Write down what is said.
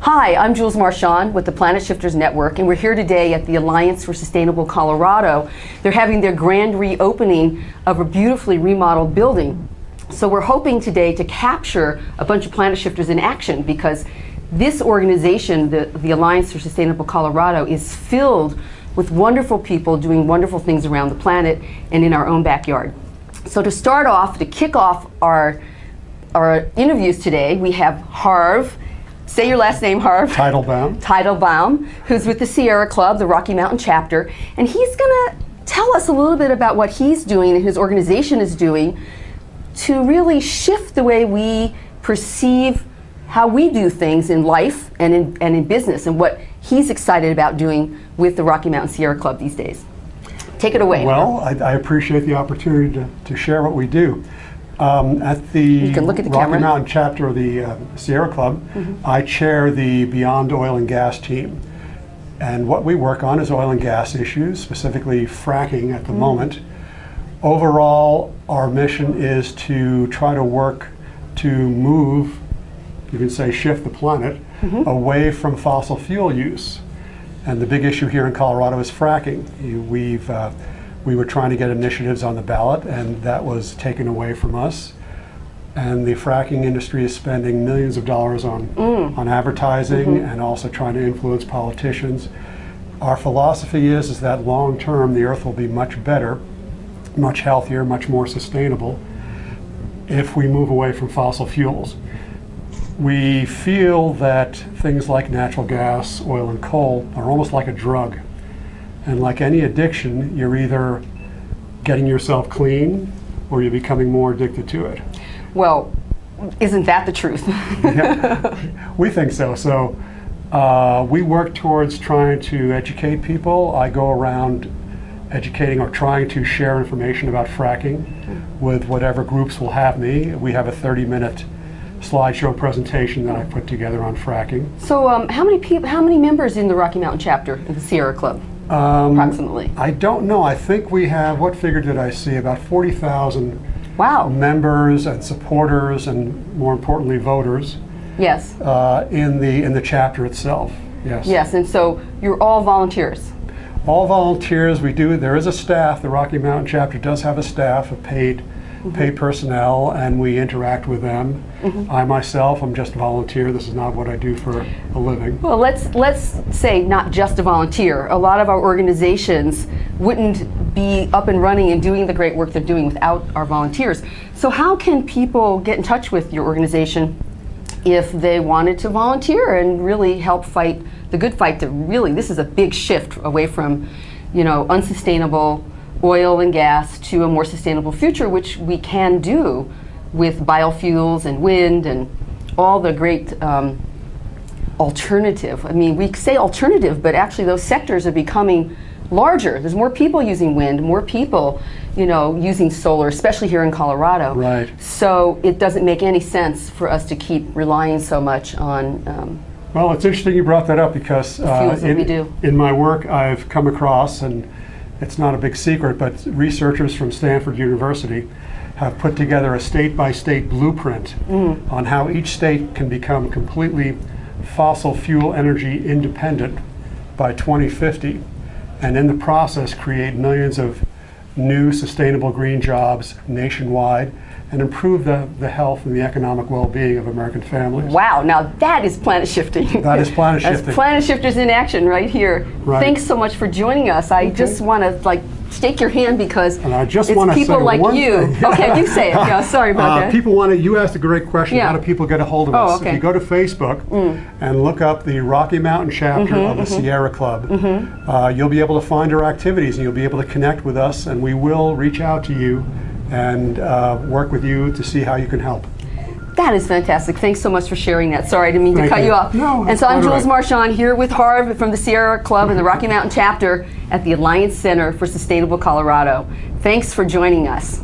Hi, I'm Jules Marchand with the Planet Shifters Network, and we're here today at the Alliance for Sustainable Colorado. They're having their grand reopening of a beautifully remodeled building. So we're hoping today to capture a bunch of Planet Shifters in action, because this organization, the Alliance for Sustainable Colorado, is filled with wonderful people doing wonderful things around the planet and in our own backyard. So to start off, to kick off our interviews today, we have Harv. Say your last name, Harv. Teitelbaum, who's with the Sierra Club, the Rocky Mountain chapter, and he's going to tell us a little bit about what he's doing and his organization is doing to really shift the way we perceive how we do things in life and in business, and what he's excited about doing with the RckyMTSierraClub these days. Take it away. Well, I appreciate the opportunity to share what we do. At the Rocky Mountain chapter of the Sierra Club, I chair the Beyond Oil and Gas team. And what we work on is oil and gas issues, specifically fracking at the moment. Overall, our mission is to try to work to move, you can say shift the planet, away from fossil fuel use. And the big issue here in Colorado is fracking. We were trying to get initiatives on the ballot, and that was taken away from us. And the fracking industry is spending millions of dollars on advertising and also trying to influence politicians. Our philosophy is that long term the earth will be much better, much healthier, much more sustainable if we move away from fossil fuels. We feel that things like natural gas, oil, and coal are almost like a drug. And like any addiction, you're either getting yourself clean or you're becoming more addicted to it. Well, isn't that the truth? Yeah, we think so. So we work towards trying to educate people. I go around educating or trying to share information about fracking with whatever groups will have me. We have a 30-minute slideshow presentation that I put together on fracking. So how many members in the Rocky Mountain chapter in the Sierra Club? Approximately. I don't know. I think we have, what figure did I see? About 40,000 members and supporters, and more importantly, voters. Yes. In the chapter itself. Yes. Yes, and so you're all volunteers. All volunteers. We do. There is a staff. The Rocky Mountain chapter does have a staff of paid personnel, and we interact with them. I myself, I'm just a volunteer. This is not what I do for a living. Well, let's say not just a volunteer. A lot of our organizations wouldn't be up and running and doing the great work they're doing without our volunteers. So how can people get in touch with your organization if they wanted to volunteer and really help fight the good fight to really, this is a big shift away from, unsustainable oil and gas to a more sustainable future, which we can do with biofuels and wind and all the great alternative. I mean, we say alternative, but actually those sectors are becoming larger. There's more people using wind, more people, using solar, especially here in Colorado. Right. So it doesn't make any sense for us to keep relying so much on well, it's interesting you brought that up, because in my work I've come across, and it's not a big secret, but researchers from Stanford University have put together a state-by-state blueprint on how each state can become completely fossil fuel energy independent by 2050, and in the process create millions of new sustainable green jobs nationwide and improve the health and the economic well-being of American families. Wow, now that is planet shifting. That is planet shifting. That's Planet Shifters in action right here. Right. Thanks so much for joining us. I just want to stake your hand, because and I just it's people like you. Okay, you say it. Yeah, sorry about that. People want to, you asked a great question, how do people get a hold of us? Okay. If you go to Facebook and look up the Rocky Mountain chapter of the Sierra Club, you'll be able to find our activities, and you'll be able to connect with us, and we will reach out to you and work with you to see how you can help. That is fantastic. Thanks so much for sharing that. Sorry, I didn't mean to cut you off. No, and so I'm Jules Marchand here with Harv from the Sierra Club and the Rocky Mountain chapter at the Alliance Center for Sustainable Colorado. Thanks for joining us.